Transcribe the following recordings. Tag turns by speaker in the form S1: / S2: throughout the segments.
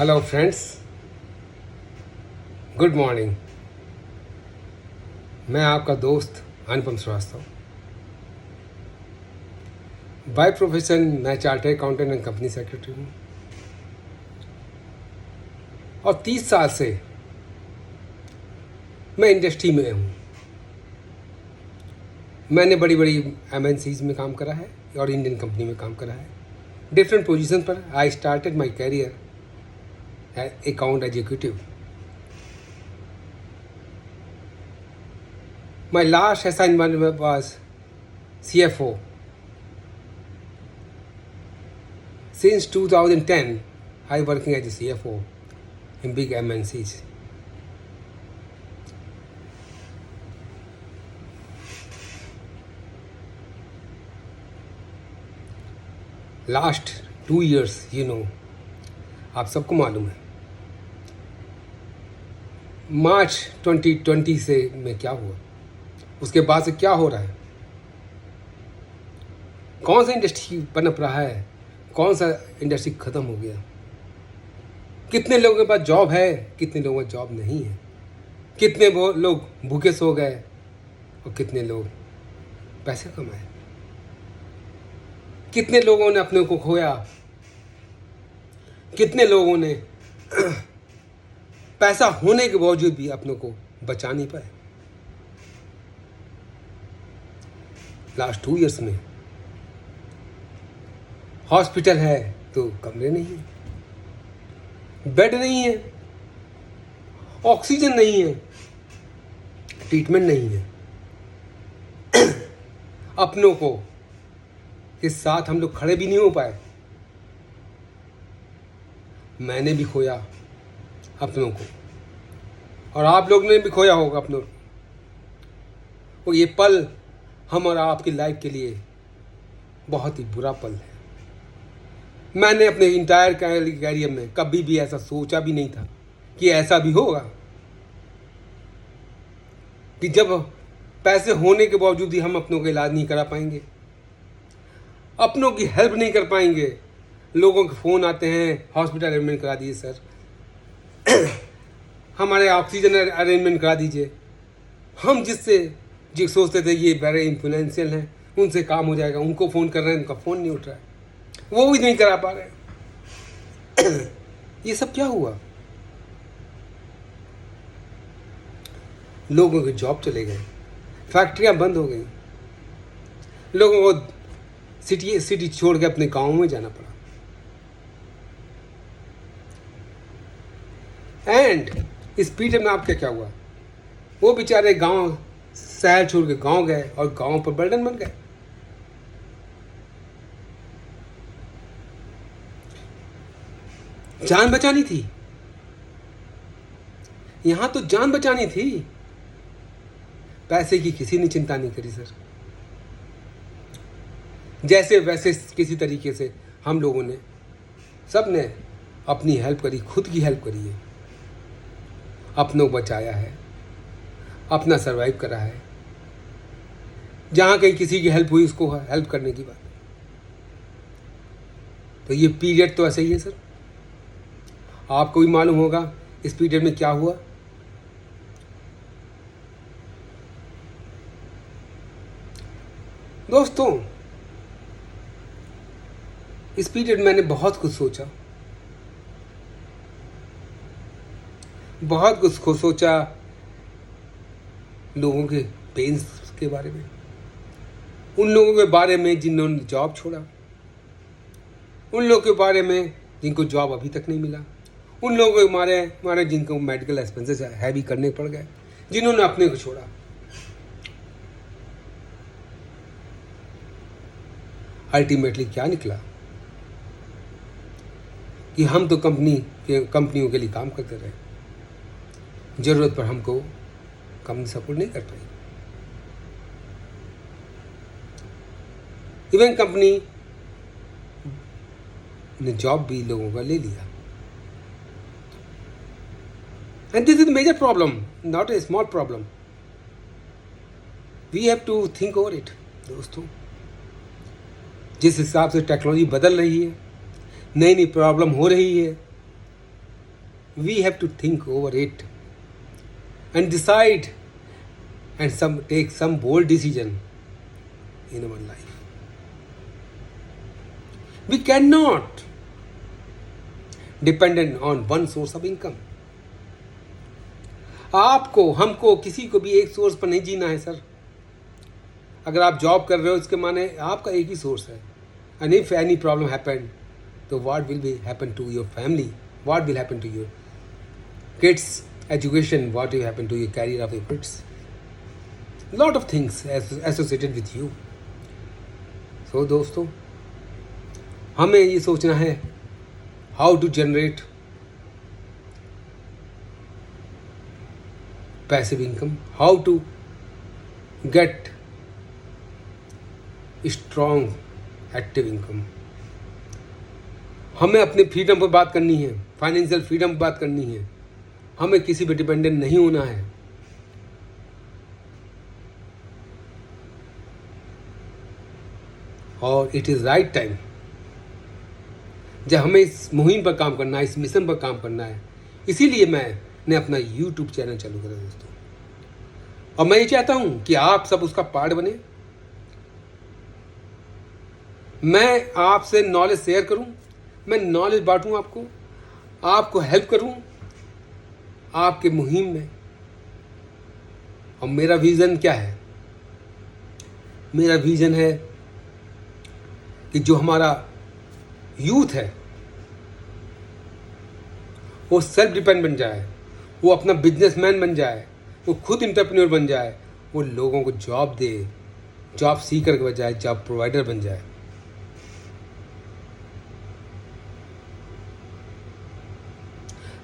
S1: Hello friends, good morning. मैं आपका दोस्त अनुपम श्रीवास्तव। बाय प्रोफेशन मैं chartered accountant and company secretary हूँ और 30 साल से मैं इंडस्ट्री में हूँ। मैंने बड़ी बड़ी MNCs में काम करा है और इंडियन कंपनी में काम करा है। डिफरेंट पोजीशन पर I started my career account executive. My last assignment was CFO. Since 2010, I working as a CFO in big MNCs. Last 2 years, आप सबको मालूम है मार्च 2020 से में क्या हुआ, उसके बाद से क्या हो रहा है, कौन सा इंडस्ट्री पनप रहा है, कौन सा इंडस्ट्री ख़त्म हो गया, कितने लोगों के पास जॉब है, कितने लोगों का जॉब नहीं है, कितने वो लोग भूखे सो गए और कितने लोग पैसे कमाए, कितने लोगों ने अपने को खोया, कितने लोगों ने पैसा होने के बावजूद भी अपनों को बचा नहीं पाए। लास्ट 2 इयर्स में हॉस्पिटल है तो कमरे नहीं है, बेड नहीं है, ऑक्सीजन नहीं है, ट्रीटमेंट नहीं है। अपनों को के साथ हम लोग खड़े भी नहीं हो पाए। मैंने भी खोया अपनों को और आप लोग ने भी खोया होगा अपनों को। और ये पल हम और आपकी लाइफ के लिए बहुत ही बुरा पल है। मैंने अपने इंटायर कैरियर में कभी भी ऐसा सोचा भी नहीं था कि ऐसा भी होगा कि जब पैसे होने के बावजूद ही हम अपनों का इलाज नहीं करा पाएंगे, अपनों की हेल्प नहीं कर पाएंगे। लोगों के फ़ोन आते हैं, हॉस्पिटल अरेंजमेंट करा दीजिए सर, हमारे ऑक्सीजन अरेंजमेंट करा दीजिए। हम जो सोचते थे ये बड़े इन्फ्लुएंशियल हैं, उनसे काम हो जाएगा, उनको फ़ोन कर रहे हैं, उनका फ़ोन नहीं उठ रहा है, वो भी नहीं करा पा रहे। ये सब क्या हुआ? लोगों के जॉब चले गए, फैक्ट्रियां बंद हो गई, लोगों को सिटी छोड़ के अपने गाँव में जाना पड़ा। एंड इस पीरियड में आपके क्या हुआ? वो बेचारे गांव शहर छोड़ के गांव गए और गांव पर बर्डन बन गए। जान बचानी थी, यहां तो जान बचानी थी। पैसे की किसी ने चिंता नहीं करी सर। जैसे वैसे किसी तरीके से हम लोगों ने सब ने अपनी हेल्प करी, खुद की हेल्प करी है, अपनों को बचाया है, अपना सरवाइव करा है। जहाँ कहीं किसी की हेल्प हुई उसको हेल्प करने की बात। तो ये पीरियड तो ऐसे ही है सर। आपको भी मालूम होगा इस पीरियड में क्या हुआ। दोस्तों, इस पीरियड मैंने बहुत कुछ सोचा, बहुत कुछ सोचा लोगों के पेन्स के बारे में, उन लोगों के बारे में जिन्होंने जॉब छोड़ा, उन लोगों के बारे में जिनको जॉब अभी तक नहीं मिला, उन लोगों के मारे जिनको मेडिकल एक्सपेंसेस हैवी करने पड़ गए, जिन्होंने अपने को छोड़ा। अल्टीमेटली क्या निकला कि हम तो कंपनियों के लिए काम करते रहे, ज़रूरत पर हमको कंपनी सपोर्ट नहीं कर पाई। इवन कंपनी ने जॉब भी लोगों का ले लिया। And this is major problem, not a small problem. We have to think over it. दोस्तों, जिस हिसाब से टेक्नोलॉजी बदल रही है, नई नई प्रॉब्लम हो रही है, we have to think over it and decide and take some bold decision in our life. We cannot dependent on one source of income. आपको, हमको, किसी को भी एक सोर्स पर नहीं जीना है सर. अगर आप जॉब कर रहे हो इसके माने आपका एक ही सोर्स है. And if any problem happen, तो what will be happen to your family? What will happen to your kids' education? What will happen to your career of your kids? Lot of things associated with you. So दोस्तों, हमें ये सोचना है how to generate passive income, how to get strong active income. हमें अपने freedom पर बात करनी है, फाइनेंशियल फ्रीडम पर बात करनी है. हमें किसी पे डिपेंडेंट नहीं होना है. और इट इज़ राइट टाइम जब हमें इस मुहिम पर काम करना है, इस मिशन पर काम करना है. इसीलिए मैंने अपना यूट्यूब चैनल चालू करा दोस्तों. और मैं ये चाहता हूँ कि आप सब उसका पार्ट बने. मैं आपसे नॉलेज शेयर करूं, मैं नॉलेज बांटूं, आपको हेल्प करूं आपके मुहिम में. और मेरा विज़न क्या है? मेरा विज़न है कि जो हमारा यूथ है वो सेल्फ डिपेंड बन जाए, वो अपना बिजनेसमैन बन जाए, वो खुद एंटरप्रेन्योर बन जाए, वो लोगों को जॉब दे, जॉब सीकर के बजाय जॉब प्रोवाइडर बन जाए.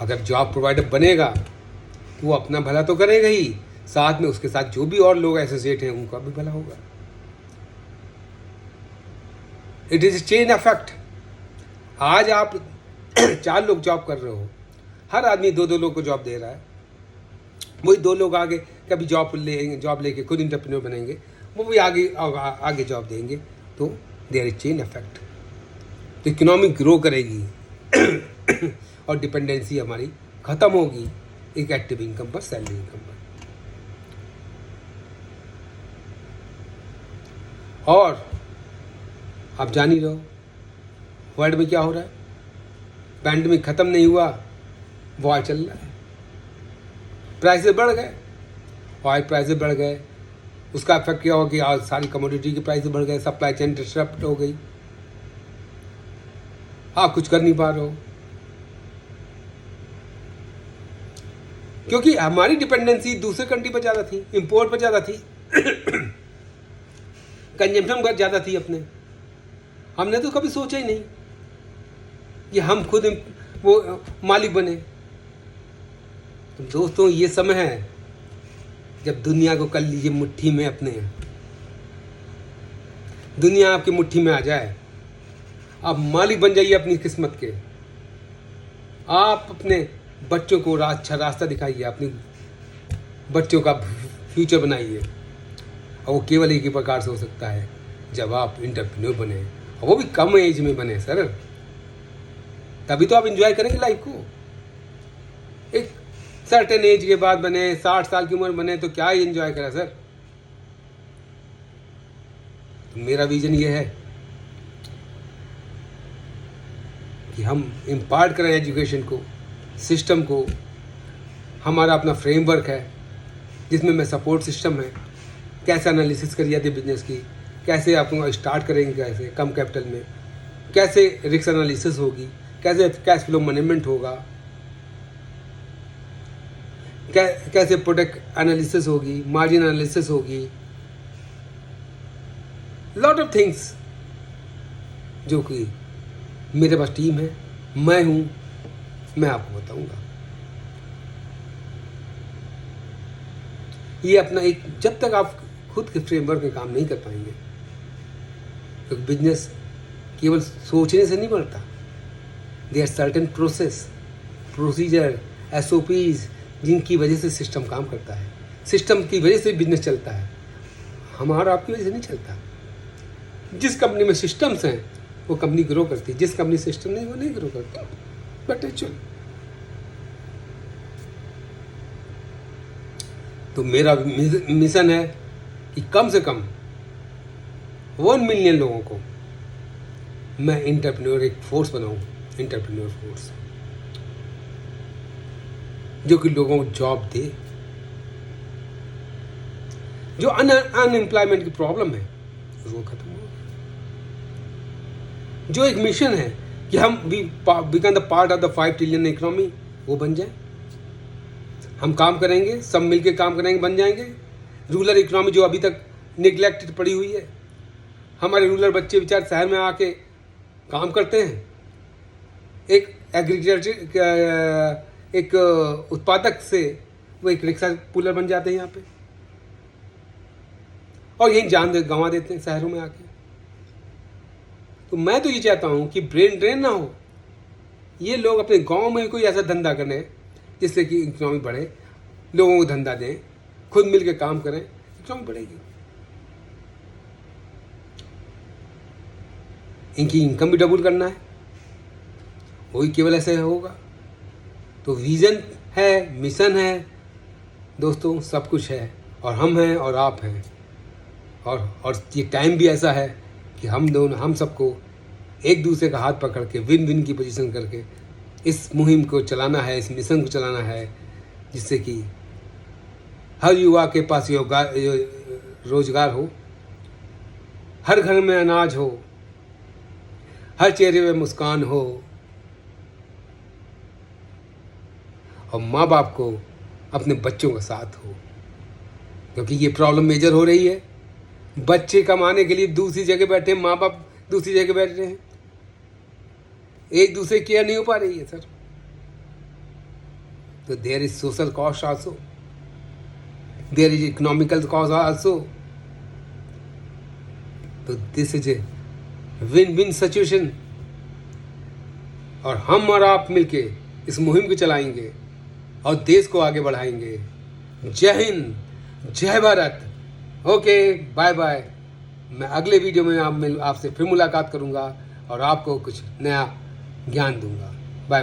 S1: अगर जॉब प्रोवाइडर बनेगा तो वो अपना भला तो करेगा ही, साथ में उसके साथ जो भी और लोग एसोसिएट हैं उनका भी भला होगा. It is chain effect. आज आप 4 लोग जॉब कर रहे हो, हर आदमी 2-2 लोग को जॉब दे रहा है. वही 2 लोग आगे कभी जॉब लेके खुद एंटरप्रेन्योर बनेंगे, वो भी आगे जॉब देंगे. तो देयर इज चेन इफेक्ट. तो इकोनॉमी ग्रो करेगी और डिपेंडेंसी हमारी ख़त्म होगी एक एक्टिव इनकम पर, सैलरी इनकम पर. और आप जान ही रहो वर्ल्ड में क्या हो रहा है. पैंडेमिक ख़त्म नहीं हुआ, वॉर चल रहा है. प्राइसेस बढ़ गए, ऑयल प्राइसेस बढ़ गए. उसका इफेक्ट क्या हो कि आज सारी कमोडिटी के प्राइसेस बढ़ गए, सप्लाई चेन डिस्टर्ब हो गई. आप कुछ कर नहीं पा रहे हो क्योंकि हमारी डिपेंडेंसी दूसरे कंट्री पर ज़्यादा थी, इंपोर्ट पर ज़्यादा थी, कंजम्पशन पर ज़्यादा थी अपने. हमने तो कभी सोचा ही नहीं कि हम खुद वो मालिक बने. तो दोस्तों ये समय है जब दुनिया को कर लीजिए मुट्ठी में अपने. दुनिया आपकी मुट्ठी में आ जाए, आप मालिक बन जाइए अपनी किस्मत के. आप अपने बच्चों को अच्छा रास्ता दिखाइए, अपनी बच्चों का फ्यूचर बनाइए. और वो केवल एक ही प्रकार से हो सकता है जब आप एंटरप्रेन्योर बने, और वो भी कम एज में बने सर. तभी तो आप एंजॉय करेंगे लाइफ को. एक सर्टेन एज के बाद बने, 60 साल की उम्र बने तो क्या ही एंजॉय करा सर. तो मेरा विजन ये है कि हम इम्पार्ट करें एजुकेशन को, सिस्टम को. हमारा अपना फ्रेमवर्क है जिसमें मैं सपोर्ट सिस्टम है, कैसे एनालिसिस करी जाती है बिजनेस की, कैसे आप स्टार्ट करेंगे, कैसे कम कैपिटल में, कैसे रिस्क एनालिसिस होगी, कैसे कैश फ्लो मैनेजमेंट होगा, कैसे प्रोडक्ट एनालिसिस होगी, मार्जिन एनालिसिस होगी. लॉट ऑफ थिंग्स जो कि मेरे पास टीम है, मैं हूँ, मैं आपको बताऊंगा. ये अपना एक, जब तक आप खुद के फ्रेमवर्क में काम नहीं कर पाएंगे, तो बिजनेस केवल सोचने से नहीं बढ़ता. देयर सर्टेन प्रोसीजर, SOPs जिनकी वजह से सिस्टम काम करता है. सिस्टम की वजह से बिजनेस चलता है, हमारा आपकी वजह से नहीं चलता. जिस कंपनी में सिस्टम्स हैं वो कंपनी ग्रो करती है, जिस कंपनी सिस्टम नहीं वो नहीं ग्रो करती. बट एक्चुअल तो मेरा मिशन है कि कम से कम 1 मिलियन लोगों को मैं एंटरप्रेन्योर एक फोर्स बनाऊं, एंटरप्रेन्योर फोर्स जो कि लोगों को जॉब दे, जो अनएम्प्लॉयमेंट की प्रॉब्लम है उसको खत्म हो, जो एक मिशन है कि हम become the part of the 5 trillion economy, वो बन जाए। हम काम करेंगे, सब मिलके काम करेंगे, बन जाएंगे। रूरल इकोनॉमी जो अभी तक निगलेक्टेड पड़ी हुई है, हमारे रूरल बच्चे बेचारे शहर में आके काम करते हैं, एक एग्रीकल्चर एक उत्पादक से वो एक रिक्शा पुलर बन जाते हैं यहाँ पे, और यही जान गंवा देते हैं शहरों में आके। तो मैं तो ये चाहता हूँ कि ब्रेन ड्रेन ना हो, ये लोग अपने गांव में कोई ऐसा धंधा करें जिससे कि इकोनॉमी बढ़े, लोगों को धंधा दें, खुद मिल के काम करें, इकोनॉमी बढ़ेगी, इनकी इनकम भी डबल करना है, वही केवल ऐसे होगा। तो विज़न है, मिशन है दोस्तों, सब कुछ है, और हम हैं और आप हैं, और ये टाइम भी ऐसा है कि हम सबको एक दूसरे का हाथ पकड़ के विन विन की पोजीशन करके इस मुहिम को चलाना है, इस मिशन को चलाना है, जिससे कि हर युवा के पास रोजगार हो, हर घर में अनाज हो, हर चेहरे में मुस्कान हो, और माँ बाप को अपने बच्चों का साथ हो। क्योंकि ये प्रॉब्लम मेजर हो रही है, बच्चे कमाने के लिए दूसरी जगह बैठे हैं, माँ बाप दूसरी जगह बैठ रहे हैं, एक दूसरे की केयर नहीं हो पा रही है सर। तो there is social cost also, there is economical cost also. तो this is a win win situation, और हम और आप मिलके इस मुहिम को चलाएंगे और देश को आगे बढ़ाएंगे। जय हिंद, जय भारत। Okay, bye bye. मैं अगले वीडियो में आपसे फिर मुलाकात करूंगा और आपको कुछ नया ज्ञान दूंगा। Bye bye.